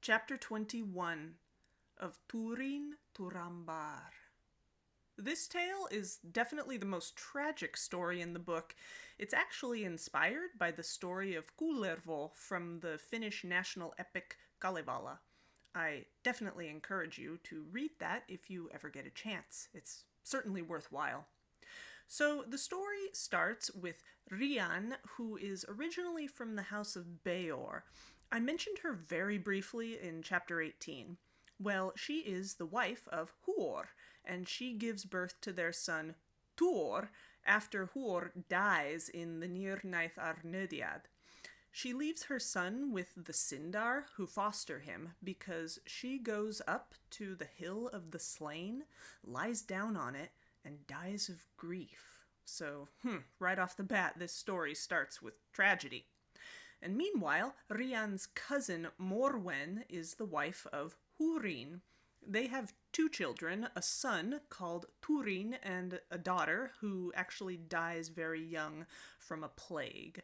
Chapter 21 of Turin Turambar. This tale is definitely the most tragic story in the book. It's actually inspired by the story of Kullervo from the Finnish national epic Kalevala. I definitely encourage you to read that if you ever get a chance. It's certainly worthwhile. So the story starts with Rian, who is originally from the house of Beor. I mentioned her very briefly in chapter 18. Well, she is the wife of Huor, and she gives birth to their son Tuor after Huor dies in the Nirnaith Arnödiad. She leaves her son with the Sindar, who foster him, because she goes up to the Hill of the Slain, lies down on it, and dies of grief. So, right off the bat, this story starts with tragedy. And meanwhile, Rian's cousin Morwen is the wife of Hurin. They have two children, a son called Turin and a daughter who actually dies very young from a plague.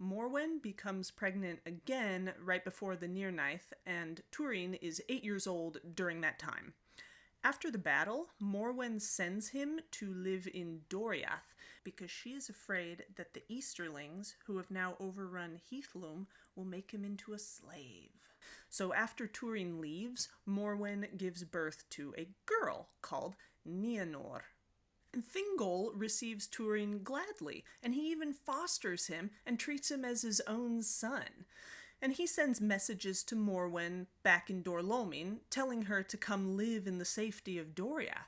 Morwen becomes pregnant again right before the Nirnaith, and Turin is 8 years old during that time. After the battle, Morwen sends him to live in Doriath because she is afraid that the Easterlings, who have now overrun Heathlum, will make him into a slave. So after Turin leaves, Morwen gives birth to a girl called Nienor. Thingol receives Turin gladly, and he even fosters him and treats him as his own son. And he sends messages to Morwen back in Dor-lómin, telling her to come live in the safety of Doriath.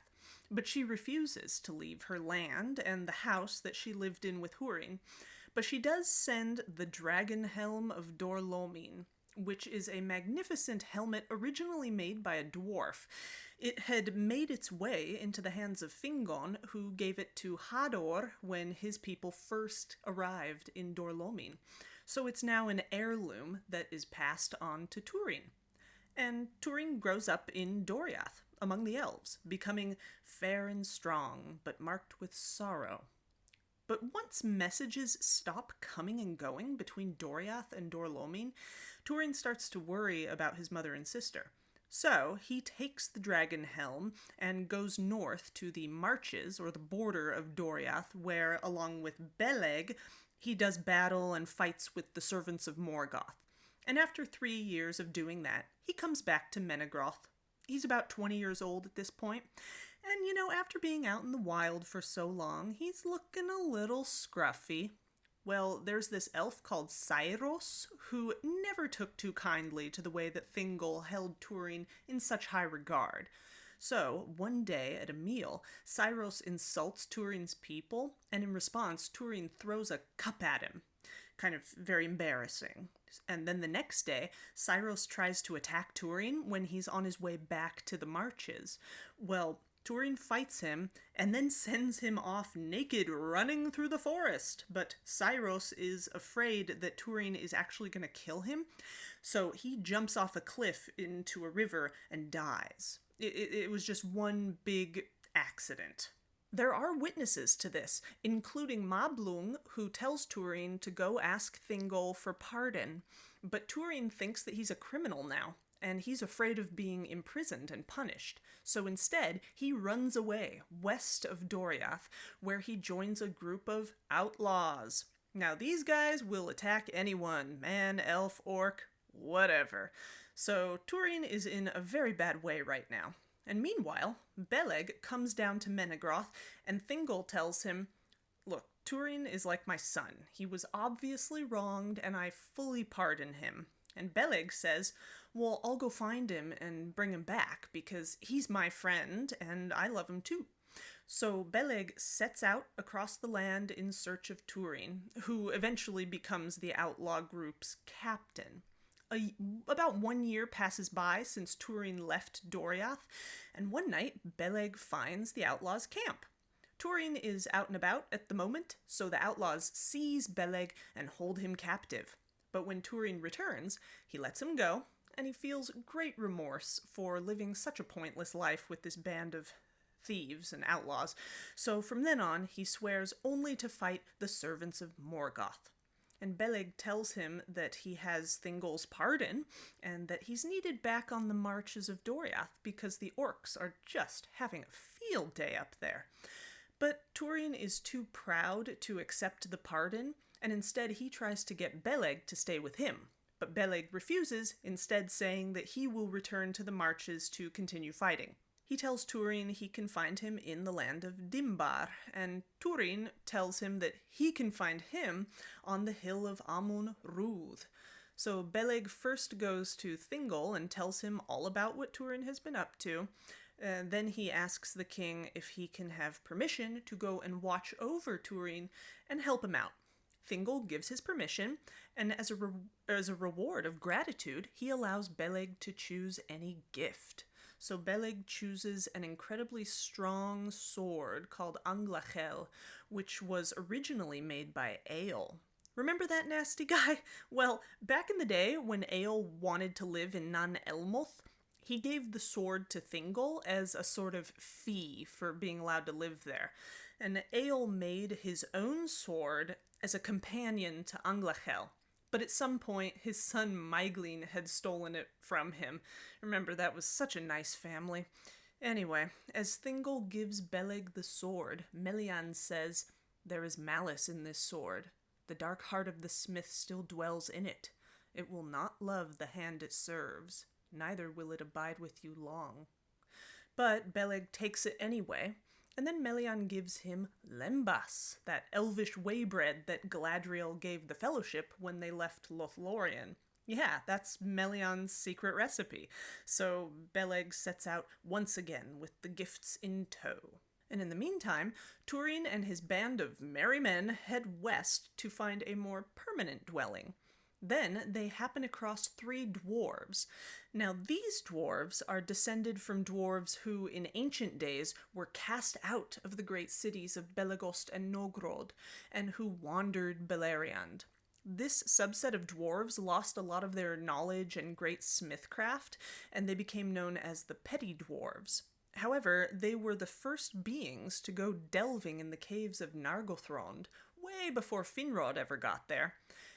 But she refuses to leave her land and the house that she lived in with Hurin. But she does send the dragon helm of Dor-lómin, which is a magnificent helmet originally made by a dwarf. It had made its way into the hands of Fingon, who gave it to Hador when his people first arrived in Dor-lómin. So it's now an heirloom that is passed on to Turin. And Turin grows up in Doriath, among the elves, becoming fair and strong, but marked with sorrow. But once messages stop coming and going between Doriath and Dor-lómin, Turin starts to worry about his mother and sister. So he takes the dragon helm and goes north to the marches, or the border of Doriath, where, along with Beleg, he does battle and fights with the servants of Morgoth. And after 3 years of doing that, he comes back to Menegroth. He's about 20 years old at this point. And, after being out in the wild for so long, he's looking a little scruffy. Well, there's this elf called Saeros, who never took too kindly to the way that Thingol held Turin in such high regard. So, one day at a meal, Saeros insults Turin's people, and in response, Turin throws a cup at him. Kind of very embarrassing. And then the next day, Saeros tries to attack Turin when he's on his way back to the marches. Well, Turin fights him, and then sends him off naked, running through the forest. But Saeros is afraid that Turin is actually going to kill him, so he jumps off a cliff into a river and dies. It was just one big accident. There are witnesses to this, including Mablung, who tells Turin to go ask Thingol for pardon. But Turin thinks that he's a criminal now, and he's afraid of being imprisoned and punished. So instead, he runs away west of Doriath, where he joins a group of outlaws. Now, these guys will attack anyone, man, elf, orc, whatever. So Turin is in a very bad way right now. And meanwhile, Beleg comes down to Menegroth, and Thingol tells him, "Look, Turin is like my son. He was obviously wronged, and I fully pardon him." And Beleg says, "Well, I'll go find him and bring him back, because he's my friend, and I love him too." So Beleg sets out across the land in search of Turin, who eventually becomes the outlaw group's captain. About 1 year passes by since Turin left Doriath, and one night Beleg finds the outlaws' camp. Turin is out and about at the moment, so the outlaws seize Beleg and hold him captive. But when Turin returns, he lets him go, and he feels great remorse for living such a pointless life with this band of thieves and outlaws. So from then on, he swears only to fight the servants of Morgoth. and Beleg tells him that he has Thingol's pardon, and that he's needed back on the marches of Doriath because the orcs are just having a field day up there. But Turin is too proud to accept the pardon, and instead he tries to get Beleg to stay with him. But Beleg refuses, instead saying that he will return to the marches to continue fighting. He tells Turin he can find him in the land of Dimbar, and Turin tells him that he can find him on the hill of Amun Rúd. So Beleg first goes to Thingol and tells him all about what Turin has been up to. Then he asks the king if he can have permission to go and watch over Turin and help him out. Thingol gives his permission, and as a reward of gratitude, he allows Beleg to choose any gift. So Beleg chooses an incredibly strong sword called Anglachel, which was originally made by Eöl. Remember that nasty guy? Well, back in the day, when Eöl wanted to live in Nan Elmoth, he gave the sword to Thingol as a sort of fee for being allowed to live there. And Eöl made his own sword as a companion to Anglachel. But at some point, his son Maiglin had stolen it from him. Remember, that was such a nice family. Anyway, as Thingol gives Beleg the sword, Melian says, "There is malice in this sword. The dark heart of the smith still dwells in it. It will not love the hand it serves, neither will it abide with you long." But Beleg takes it anyway, and then Melian gives him lembas, that elvish waybread that Galadriel gave the Fellowship when they left Lothlorien. Yeah, that's Melian's secret recipe. So Beleg sets out once again with the gifts in tow. And in the meantime, Turin and his band of merry men head west to find a more permanent dwelling. Then they happen across 3 dwarves. Now, these dwarves are descended from dwarves who, in ancient days, were cast out of the great cities of Belegost and Nogrod, and who wandered Beleriand. This subset of dwarves lost a lot of their knowledge and great smithcraft, and they became known as the Petty-dwarves. However, they were the first beings to go delving in the caves of Nargothrond, way before Finrod ever got there.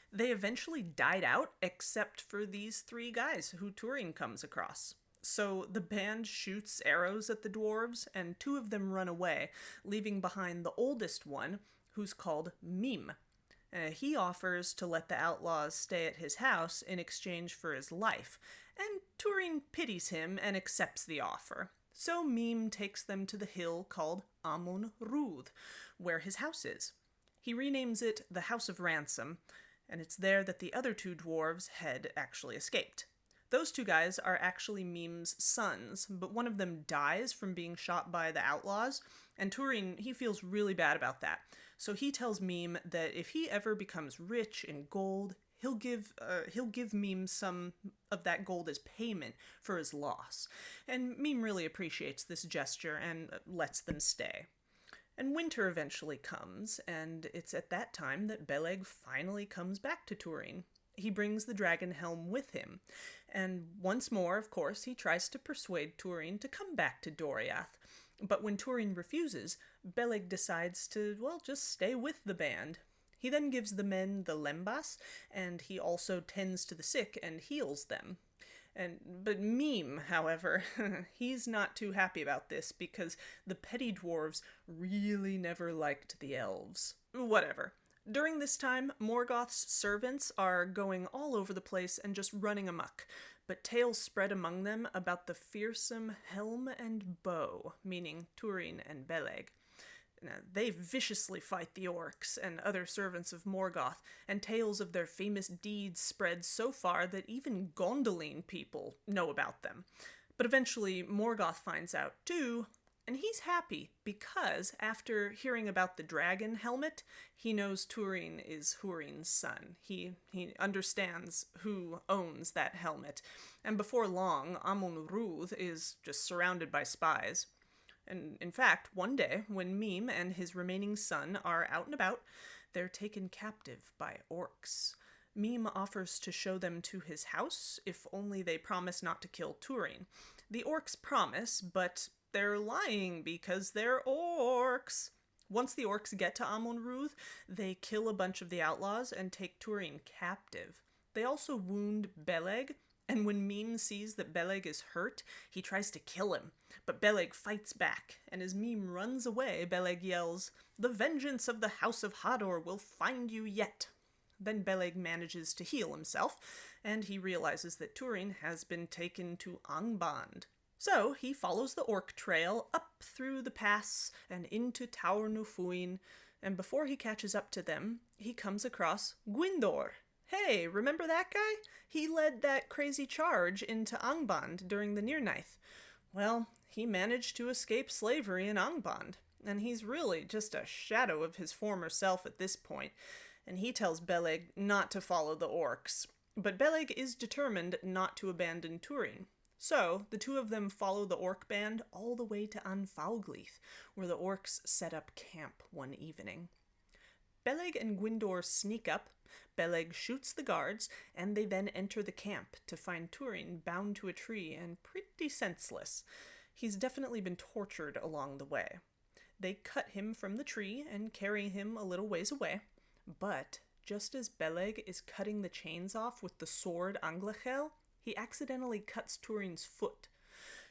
They eventually died out, except for these 3 guys who Turin comes across. So the band shoots arrows at the dwarves, and 2 of them run away, leaving behind the oldest one, who's called Mim. He offers to let the outlaws stay at his house in exchange for his life, and Turin pities him and accepts the offer. So Mim takes them to the hill called Amun Rúd, where his house is. He renames it the House of Ransom, and it's there that the other 2 dwarves had actually escaped. Those 2 guys are actually Mim's sons, but one of them dies from being shot by the outlaws, and Turin, he feels really bad about that. So he tells Mim that if he ever becomes rich in gold, he'll give Mim some of that gold as payment for his loss. And Mim really appreciates this gesture and lets them stay. And winter eventually comes, and it's at that time that Beleg finally comes back to Turin. He brings the dragon helm with him, and once more, of course, he tries to persuade Turin to come back to Doriath. But when Turin refuses, Beleg decides to, just stay with the band. He then gives the men the lembas, and he also tends to the sick and heals them. But Mim, however, he's not too happy about this because the Petty-dwarves really never liked the elves. Whatever. During this time, Morgoth's servants are going all over the place and just running amok, but tales spread among them about the fearsome helm and bow, meaning Turin and Beleg. Now, they viciously fight the orcs and other servants of Morgoth, and tales of their famous deeds spread so far that even Gondolin people know about them. But eventually, Morgoth finds out too, and he's happy because after hearing about the dragon helmet, he knows Turin is Hurin's son. He understands who owns that helmet, and before long, Amun Rúd is just surrounded by spies. And in fact, one day, when Mim and his remaining son are out and about, they're taken captive by orcs. Mim offers to show them to his house if only they promise not to kill Turin. The orcs promise, but they're lying because they're orcs. Once the orcs get to Amon-Rûth, they kill a bunch of the outlaws and take Turin captive. They also wound Beleg, and when Mim sees that Beleg is hurt, he tries to kill him. But Beleg fights back, and as Mim runs away, Beleg yells, "The vengeance of the House of Hador will find you yet." Then Beleg manages to heal himself, and he realizes that Turin has been taken to Angband. So he follows the orc trail up through the pass and into Taur Nufuin, and before he catches up to them, he comes across Gwyndor. Hey, remember that guy? He led that crazy charge into Angband during the Nirnaeth. Well, he managed to escape slavery in Angband, and he's really just a shadow of his former self at this point, and he tells Beleg not to follow the orcs. But Beleg is determined not to abandon Turin. So, the two of them follow the orc band all the way to Anfauglith, where the orcs set up camp one evening. Beleg and Gwyndor sneak up, Beleg shoots the guards, and they then enter the camp to find Turin bound to a tree and pretty senseless. He's definitely been tortured along the way. They cut him from the tree and carry him a little ways away, but just as Beleg is cutting the chains off with the sword Anglachel, he accidentally cuts Turin's foot.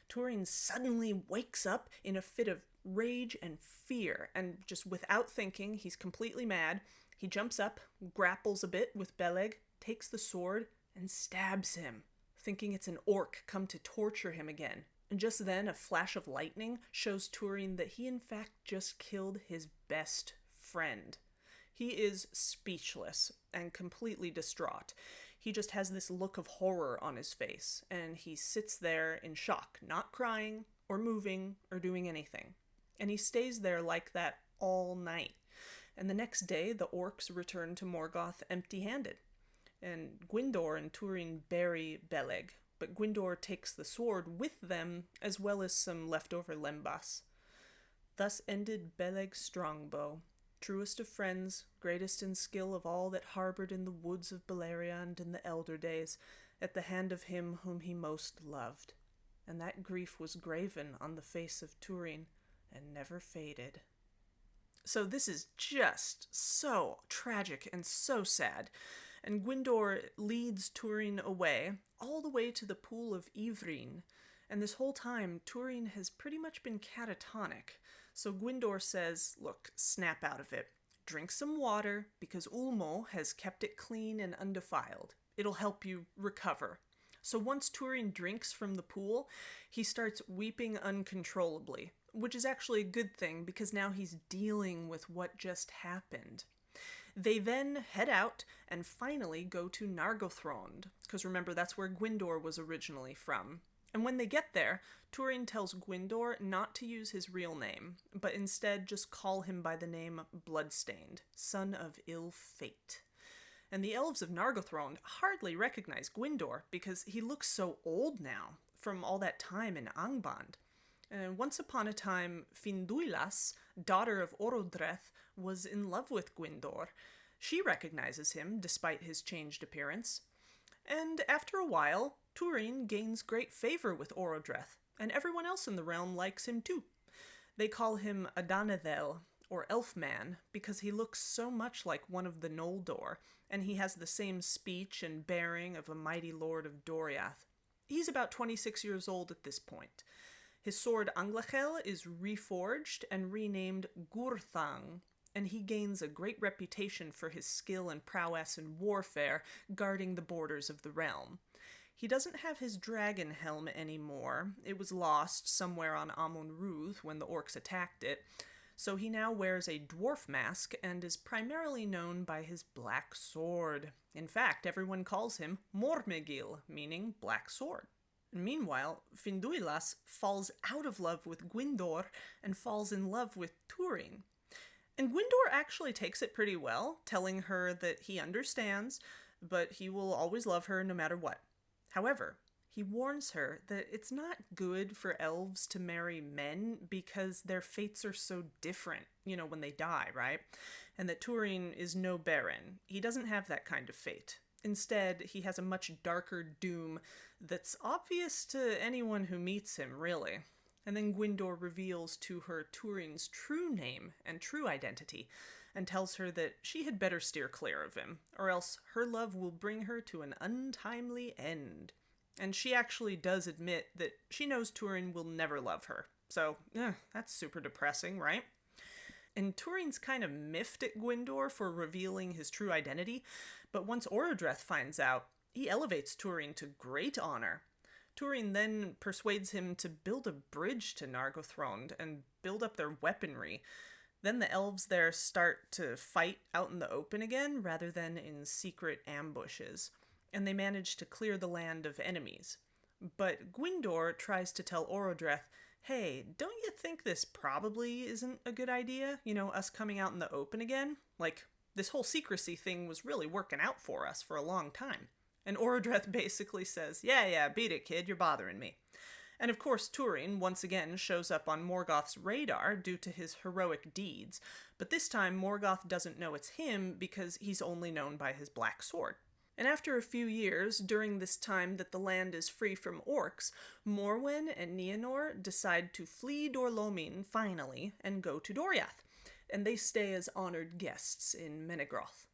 Turin suddenly wakes up in a fit of rage and fear, and just without thinking, he's completely mad. He jumps up, grapples a bit with Beleg, takes the sword, and stabs him, thinking it's an orc come to torture him again. And just then, a flash of lightning shows Turin that he in fact just killed his best friend. He is speechless and completely distraught. He just has this look of horror on his face, and he sits there in shock, not crying or moving or doing anything. And he stays there like that all night. And the next day, the orcs return to Morgoth empty-handed. And Gwyndor and Turin bury Beleg, but Gwyndor takes the sword with them, as well as some leftover lembas. Thus ended Beleg's strongbow, truest of friends, greatest in skill of all that harbored in the woods of Beleriand in the elder days, at the hand of him whom he most loved. And that grief was graven on the face of Turin, and never faded. So this is just so tragic and so sad. And Gwyndor leads Turin away, all the way to the pool of Ivrin. And this whole time, Turin has pretty much been catatonic. So Gwyndor says, look, snap out of it. Drink some water, because Ulmo has kept it clean and undefiled. It'll help you recover. So once Turin drinks from the pool, he starts weeping uncontrollably, which is actually a good thing, because now he's dealing with what just happened. They then head out and finally go to Nargothrond, because remember, that's where Gwyndor was originally from. And when they get there, Turin tells Gwyndor not to use his real name, but instead just call him by the name Bloodstained, son of ill fate. And the elves of Nargothrond hardly recognize Gwyndor, because he looks so old now, from all that time in Angband. And once upon a time, Finduilas, daughter of Orodreth, was in love with Gwyndor. She recognizes him, despite his changed appearance. And after a while, Turin gains great favor with Orodreth, and everyone else in the realm likes him too. They call him Adanethel, or Elfman, because he looks so much like one of the Noldor, and he has the same speech and bearing of a mighty lord of Doriath. He's about 26 years old at this point. His sword Anglachel is reforged and renamed Gurthang, and he gains a great reputation for his skill and prowess in warfare, guarding the borders of the realm. He doesn't have his dragon helm anymore. It was lost somewhere on Amon-Rûth when the orcs attacked it, so he now wears a dwarf mask and is primarily known by his black sword. In fact, everyone calls him Mormegil, meaning black sword. Meanwhile, Finduilas falls out of love with Gwyndor and falls in love with Turin. And Gwyndor actually takes it pretty well, telling her that he understands, but he will always love her no matter what. However, he warns her that it's not good for elves to marry men because their fates are so different, when they die, right? And that Turin is no Baron. He doesn't have that kind of fate. Instead, he has a much darker doom that's obvious to anyone who meets him, really. And then Gwyndor reveals to her Turin's true name and true identity, and tells her that she had better steer clear of him, or else her love will bring her to an untimely end. And she actually does admit that she knows Turin will never love her. So, that's super depressing, right? And Turin's kind of miffed at Gwyndor for revealing his true identity, but once Orodreth finds out, he elevates Turin to great honor. Turin then persuades him to build a bridge to Nargothrond and build up their weaponry. Then the elves there start to fight out in the open again, rather than in secret ambushes, and they manage to clear the land of enemies. But Gwyndor tries to tell Orodreth, hey, don't you think this probably isn't a good idea? Us coming out in the open again? Like, this whole secrecy thing was really working out for us for a long time. And Orodreth basically says, yeah, beat it, kid, you're bothering me. And of course, Turin once again shows up on Morgoth's radar due to his heroic deeds, but this time Morgoth doesn't know it's him because he's only known by his black sword. And after a few years, during this time that the land is free from orcs, Morwen and Nienor decide to flee Dor-lómin finally and go to Doriath, and they stay as honored guests in Menegroth.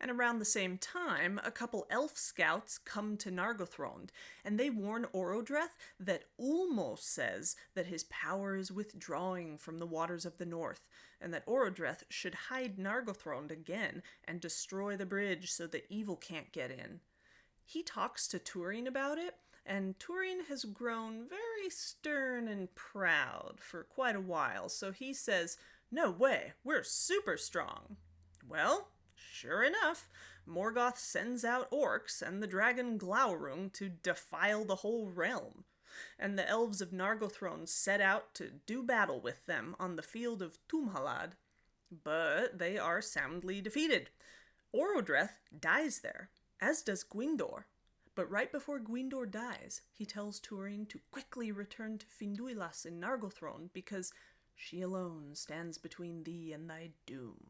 And around the same time, a couple elf scouts come to Nargothrond, and they warn Orodreth that Ulmo says that his power is withdrawing from the waters of the north, and that Orodreth should hide Nargothrond again and destroy the bridge so that evil can't get in. He talks to Turin about it, and Turin has grown very stern and proud for quite a while, so he says, no way, we're super strong. Well, sure enough, Morgoth sends out orcs and the dragon Glaurung to defile the whole realm, and the elves of Nargothrond set out to do battle with them on the field of Tumhalad, but they are soundly defeated. Orodreth dies there, as does Gwyndor, but right before Gwyndor dies, he tells Turin to quickly return to Finduilas in Nargothrond because she alone stands between thee and thy doom.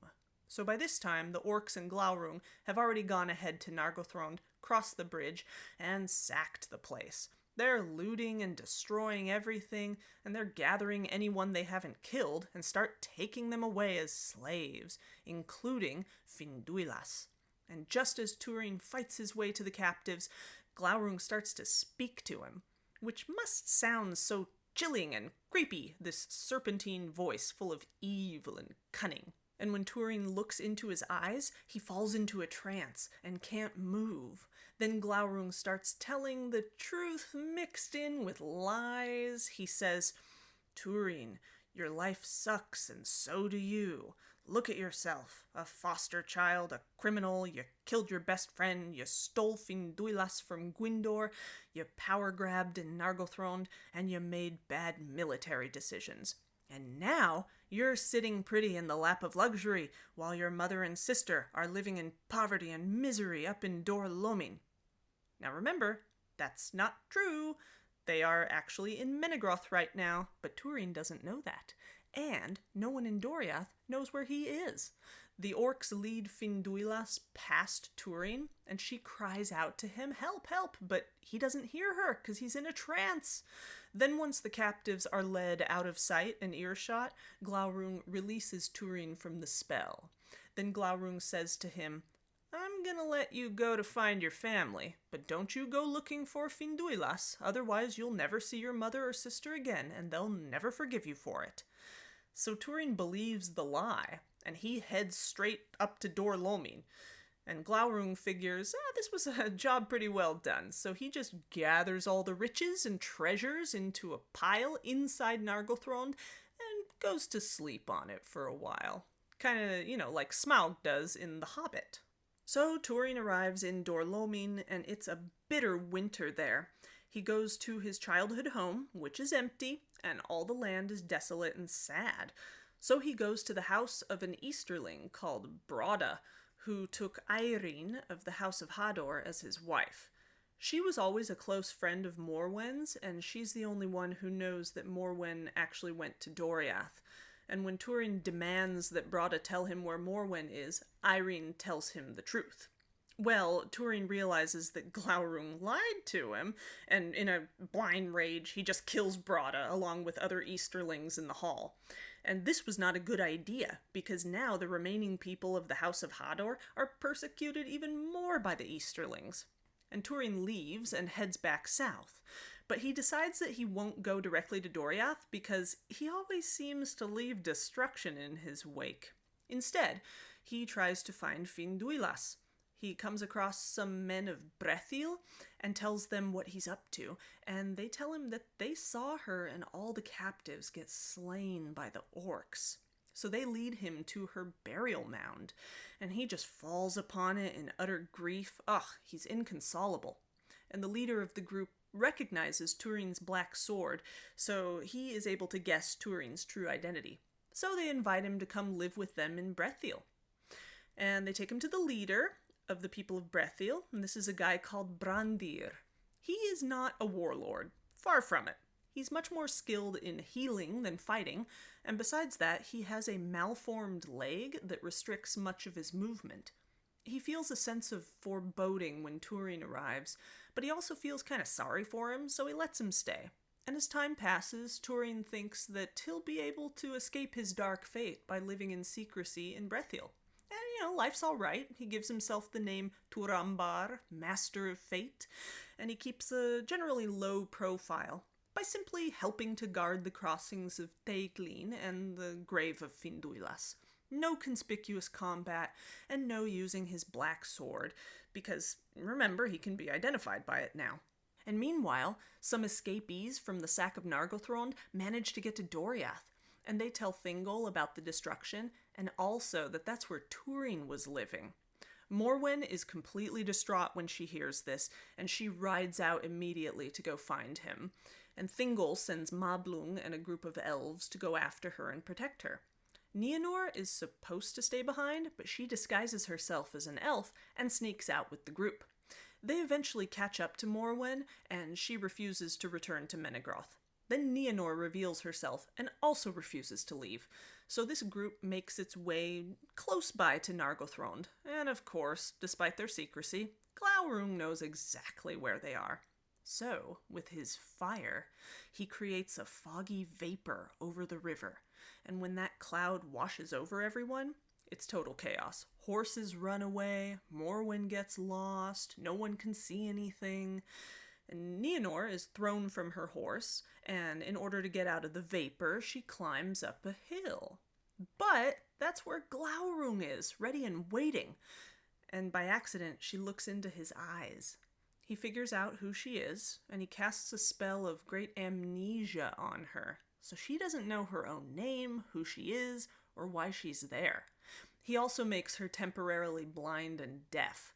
So by this time, the orcs and Glaurung have already gone ahead to Nargothrond, crossed the bridge, and sacked the place. They're looting and destroying everything, and they're gathering anyone they haven't killed and start taking them away as slaves, including Finduilas. And just as Turin fights his way to the captives, Glaurung starts to speak to him, which must sound so chilling and creepy, this serpentine voice full of evil and cunning. And when Turin looks into his eyes, he falls into a trance and can't move. Then Glaurung starts telling the truth mixed in with lies. He says, Turin, your life sucks and so do you. Look at yourself, a foster child, a criminal, you killed your best friend, you stole Finduilas from Gwyndor, you power-grabbed in Nargothrond, and you made bad military decisions. And now, you're sitting pretty in the lap of luxury, while your mother and sister are living in poverty and misery up in Dor-lómin. Now remember, that's not true. They are actually in Menegroth right now, but Turin doesn't know that. And no one in Doriath knows where he is. The orcs lead Finduilas past Turin, and she cries out to him, help, help, but he doesn't hear her because he's in a trance. Then once the captives are led out of sight and earshot, Glaurung releases Turin from the spell. Then Glaurung says to him, I'm gonna let you go to find your family, but don't you go looking for Finduilas, otherwise you'll never see your mother or sister again, and they'll never forgive you for it. So Turin believes the lie, and he heads straight up to Dor-lómin. And Glaurung figures, this was a job pretty well done, so he just gathers all the riches and treasures into a pile inside Nargothrond and goes to sleep on it for a while. Kinda, like Smaug does in The Hobbit. So Turin arrives in Dor-lómin, and it's a bitter winter there. He goes to his childhood home, which is empty, and all the land is desolate and sad. So he goes to the house of an Easterling called Broda, who took Eirene of the House of Hador as his wife. She was always a close friend of Morwen's, and she's the only one who knows that Morwen actually went to Doriath. And when Turin demands that Broda tell him where Morwen is, Eirene tells him the truth. Well, Turin realizes that Glaurung lied to him, and in a blind rage, he just kills Brada along with other Easterlings in the hall. And this was not a good idea, because now the remaining people of the House of Hador are persecuted even more by the Easterlings. And Turin leaves and heads back south. But he decides that he won't go directly to Doriath because he always seems to leave destruction in his wake. Instead, he tries to find Finduilas. He comes across some men of Brethil and tells them what he's up to, and they tell him that they saw her and all the captives get slain by the orcs. So they lead him to her burial mound, and he just falls upon it in utter grief. He's inconsolable. And the leader of the group recognizes Turin's black sword, so he is able to guess Turin's true identity. So they invite him to come live with them in Brethil. And they take him to the leader of the people of Brethil, and this is a guy called Brandir. He is not a warlord, far from it. He's much more skilled in healing than fighting, and besides that, he has a malformed leg that restricts much of his movement. He feels a sense of foreboding when Turin arrives, but he also feels kind of sorry for him, so he lets him stay. And as time passes, Turin thinks that he'll be able to escape his dark fate by living in secrecy in Brethil. And, life's all right. He gives himself the name Turambar, Master of Fate, and he keeps a generally low profile by simply helping to guard the crossings of Teiglin and the grave of Finduilas. No conspicuous combat, and no using his black sword, because, remember, he can be identified by it now. And meanwhile, some escapees from the sack of Nargothrond manage to get to Doriath, and they tell Thingol about the destruction, and also that that's where Turin was living. Morwen is completely distraught when she hears this, and she rides out immediately to go find him. And Thingol sends Mablung and a group of elves to go after her and protect her. Nienor is supposed to stay behind, but she disguises herself as an elf and sneaks out with the group. They eventually catch up to Morwen, and she refuses to return to Menegroth. Then Nienor reveals herself and also refuses to leave, so this group makes its way close by to Nargothrond, and of course, despite their secrecy, Glaurung knows exactly where they are. So, with his fire, he creates a foggy vapor over the river, and when that cloud washes over everyone, it's total chaos. Horses run away, Morwen gets lost, no one can see anything, and Nienor is thrown from her horse, and in order to get out of the vapor, she climbs up a hill. But that's where Glaurung is, ready and waiting. And by accident, she looks into his eyes. He figures out who she is, and he casts a spell of great amnesia on her, so she doesn't know her own name, who she is, or why she's there. He also makes her temporarily blind and deaf.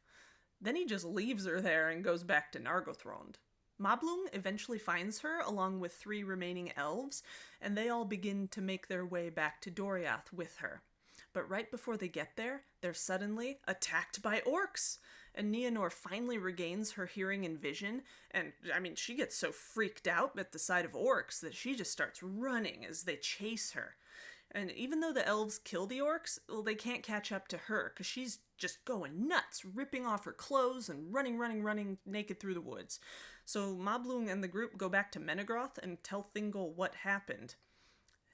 Then he just leaves her there and goes back to Nargothrond. Mablung eventually finds her along with 3 remaining elves, and they all begin to make their way back to Doriath with her. But right before they get there, they're suddenly attacked by orcs, and Nienor finally regains her hearing and vision, and, she gets so freaked out at the sight of orcs that she just starts running as they chase her. And even though the elves kill the orcs, they can't catch up to her, because she's just going nuts, ripping off her clothes and running naked through the woods. So Mablung and the group go back to Menegroth and tell Thingol what happened.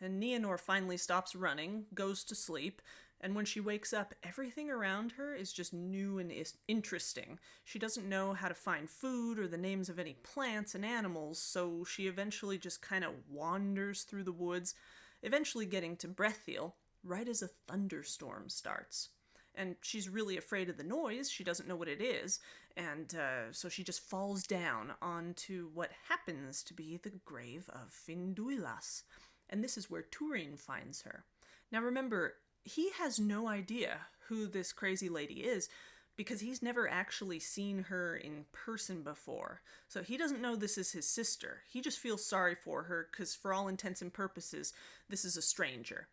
And Nienor finally stops running, goes to sleep, and when she wakes up, everything around her is just new and interesting. She doesn't know how to find food or the names of any plants and animals, so she eventually just kind of wanders through the woods, eventually getting to Brethil right as a thunderstorm starts. And she's really afraid of the noise, she doesn't know what it is, and so she just falls down onto what happens to be the grave of Finduilas. And this is where Turin finds her. Now remember, he has no idea who this crazy lady is, because he's never actually seen her in person before. So he doesn't know this is his sister. He just feels sorry for her, because for all intents and purposes, this is a stranger.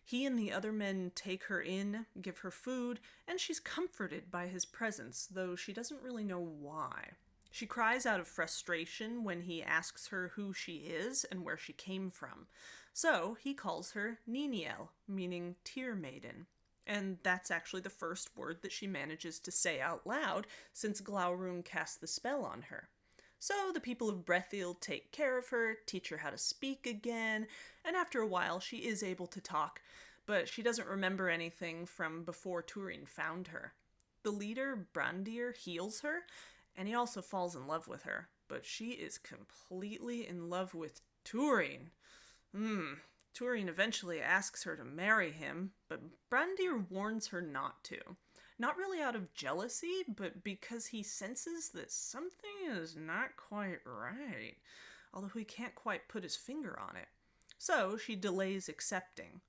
He and the other men take her in, give her food, and she's comforted by his presence, though she doesn't really know why. She cries out of frustration when he asks her who she is and where she came from. So he calls her Niniel, meaning Tear Maiden. And that's actually the first word that she manages to say out loud since Glaurung cast the spell on her. So the people of Brethiel take care of her, teach her how to speak again, and after a while she is able to talk, but she doesn't remember anything from before Turin found her. The leader, Brandir, heals her, and he also falls in love with her, but she is completely in love with Turin. Turin eventually asks her to marry him, but Brandir warns her not to. Not really out of jealousy, but because he senses that something is not quite right, although he can't quite put his finger on it. So she delays accepting.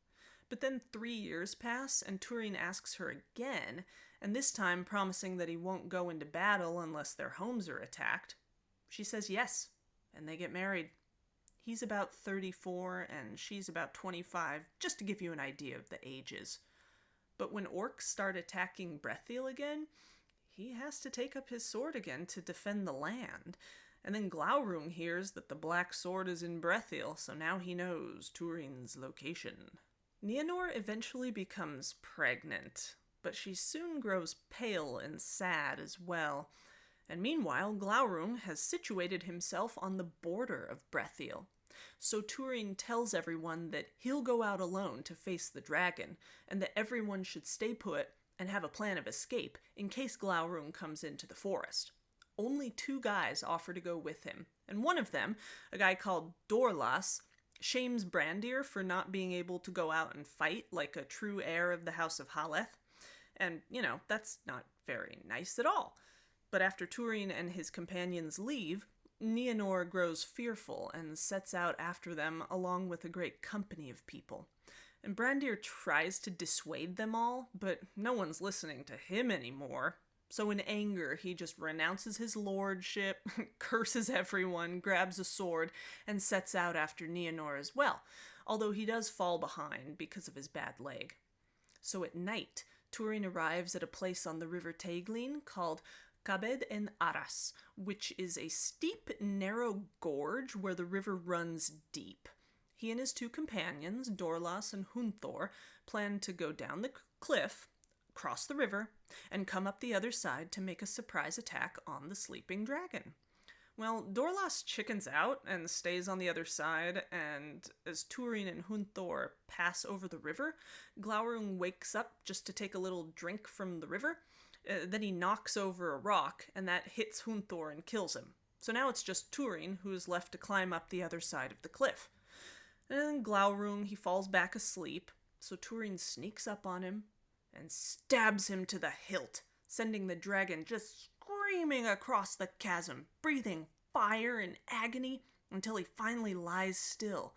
But then 3 years pass, and Turin asks her again, and this time promising that he won't go into battle unless their homes are attacked. She says yes, and they get married. He's about 34, and she's about 25, just to give you an idea of the ages. But when orcs start attacking Brethiel again, he has to take up his sword again to defend the land. And then Glaurung hears that the Black Sword is in Brethiel, so now he knows Turin's location. Nienor eventually becomes pregnant, but she soon grows pale and sad as well. And meanwhile, Glaurung has situated himself on the border of Brethiel. So Turin tells everyone that he'll go out alone to face the dragon, and that everyone should stay put and have a plan of escape in case Glaurung comes into the forest. Only 2 guys offer to go with him, and one of them, a guy called Dorlas, shames Brandir for not being able to go out and fight like a true heir of the House of Haleth. And, that's not very nice at all. But after Turin and his companions leave, Nienor grows fearful and sets out after them along with a great company of people. And Brandir tries to dissuade them all, but no one's listening to him anymore. So in anger, he just renounces his lordship, curses everyone, grabs a sword, and sets out after Nienor as well, although he does fall behind because of his bad leg. So at night, Turin arrives at a place on the river Teiglin called Kabed en Aras, which is a steep, narrow gorge where the river runs deep. He and his 2 companions, Dorlas and Hunthor, plan to go down the cliff, cross the river, and come up the other side to make a surprise attack on the sleeping dragon. Well, Dorlas chickens out and stays on the other side, and as Turin and Hunthor pass over the river, Glaurung wakes up just to take a little drink from the river. Then he knocks over a rock, and that hits Hunthor and kills him. So now it's just Turin who is left to climb up the other side of the cliff. And then Glaurung, he falls back asleep, so Turin sneaks up on him and stabs him to the hilt, sending the dragon just screaming across the chasm, breathing fire and agony until he finally lies still,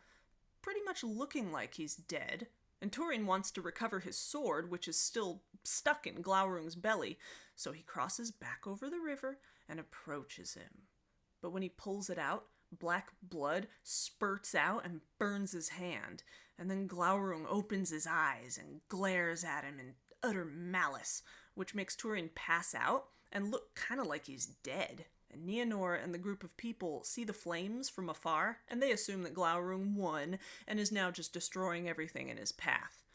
pretty much looking like he's dead. And Turin wants to recover his sword, which is still stuck in Glaurung's belly, so he crosses back over the river and approaches him. But when he pulls it out, black blood spurts out and burns his hand, and then Glaurung opens his eyes and glares at him in utter malice, which makes Turin pass out and look kind of like he's dead. And Nienor and the group of people see the flames from afar, and they assume that Glaurung won and is now just destroying everything in his path.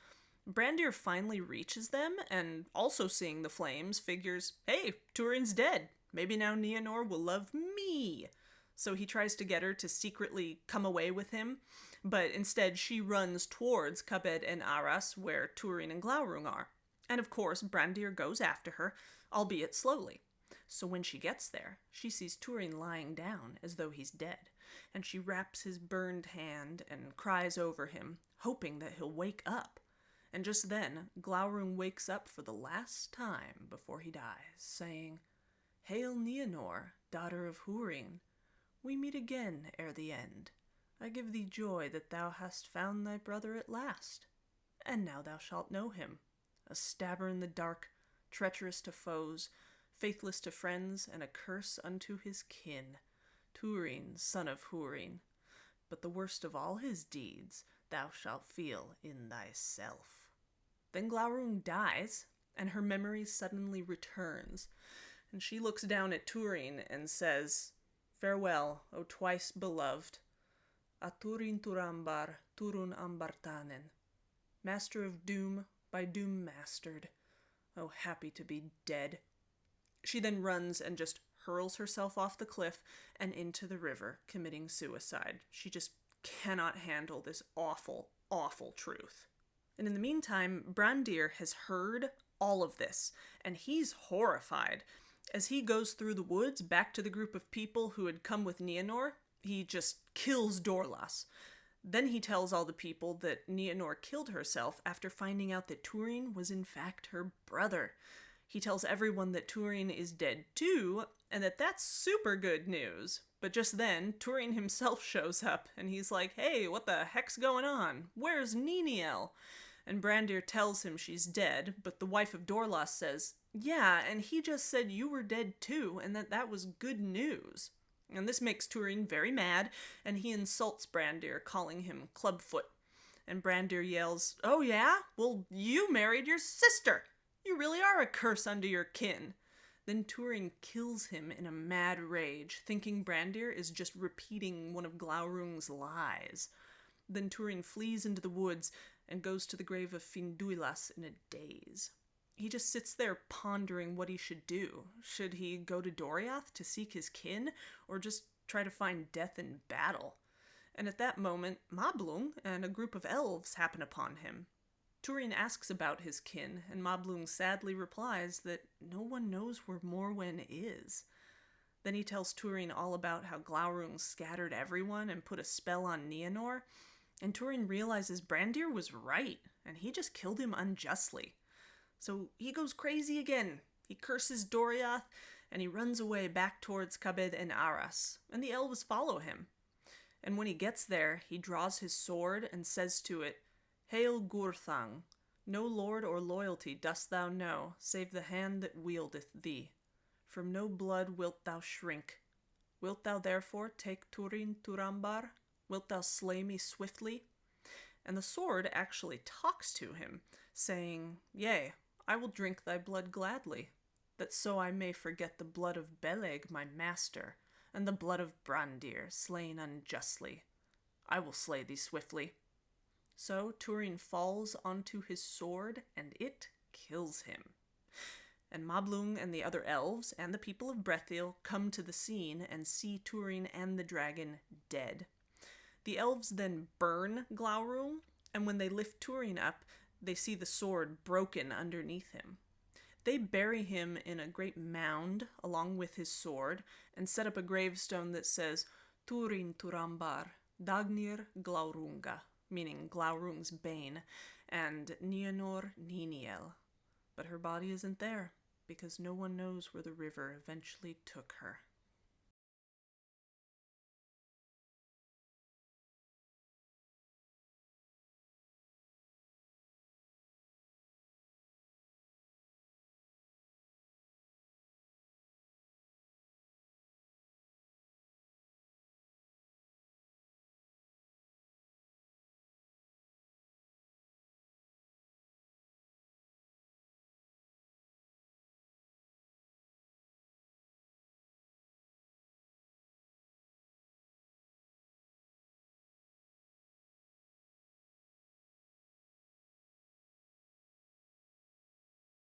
Brandir finally reaches them, and also seeing the flames, figures, hey, Turin's dead. Maybe now Nienor will love me. So he tries to get her to secretly come away with him, but instead she runs towards Kabed and Aras, where Turin and Glaurung are. And of course, Brandir goes after her, albeit slowly. So when she gets there, she sees Turin lying down as though he's dead, and she wraps his burned hand and cries over him, hoping that he'll wake up. And just then, Glaurung wakes up for the last time before he dies, saying, "Hail Nienor, daughter of Hurin. We meet again ere the end. I give thee joy that thou hast found thy brother at last. And now thou shalt know him, a stabber in the dark, treacherous to foes, faithless to friends, and a curse unto his kin, Turin, son of Hurin. But the worst of all his deeds thou shalt feel in thyself." Then Glaurung dies, and her memory suddenly returns, and she looks down at Turin and says, "Farewell, O twice beloved. A Turin Turambar, Turun Ambartanen. Master of doom, by doom mastered. Oh, happy to be dead. She then runs and just hurls herself off the cliff and into the river, committing suicide. She just cannot handle this awful, awful truth. And in the meantime, Brandir has heard all of this, and he's horrified. As he goes through the woods back to the group of people who had come with Nienor, he just kills Dorlas. Then he tells all the people that Nienor killed herself after finding out that Turin was in fact her brother. He tells everyone that Turin is dead too, and that that's super good news. But just then, Turin himself shows up, and he's like, "Hey, what the heck's going on? Where's Niniel?" And Brandir tells him she's dead, but the wife of Dorlas says, "Yeah, and he just said you were dead too, and that was good news." And this makes Turin very mad, and he insults Brandir, calling him Clubfoot. And Brandir yells, "Oh yeah? Well, you married your sister! You really are a curse unto your kin." Then Turin kills him in a mad rage, thinking Brandir is just repeating one of Glaurung's lies. Then Turin flees into the woods and goes to the grave of Finduilas in a daze. He just sits there pondering what he should do. Should he go to Doriath to seek his kin, or just try to find death in battle? And at that moment, Mablung and a group of elves happen upon him. Turin asks about his kin, and Mablung sadly replies that no one knows where Morwen is. Then he tells Turin all about how Glaurung scattered everyone and put a spell on Nienor, and Turin realizes Brandir was right, and he just killed him unjustly. So he goes crazy again. He curses Doriath, and he runs away back towards Kabed and Aras, and the elves follow him. And when he gets there, he draws his sword and says to it, "Hail Gurthang, no lord or loyalty dost thou know, save the hand that wieldeth thee. From no blood wilt thou shrink. Wilt thou therefore take Turin Turambar? Wilt thou slay me swiftly?" And the sword actually talks to him, saying, "Yea, I will drink thy blood gladly, that so I may forget the blood of Beleg my master, and the blood of Brandir, slain unjustly. I will slay thee swiftly." So Turin falls onto his sword, and it kills him. And Mablung and the other elves and the people of Brethiel come to the scene and see Turin and the dragon dead. The elves then burn Glaurung, and when they lift Turin up, they see the sword broken underneath him. They bury him in a great mound along with his sword, and set up a gravestone that says, "Turin Turambar, Dagnir Glaurunga," meaning Glaurung's bane, and Nienor Niniel. But her body isn't there, because no one knows where the river eventually took her.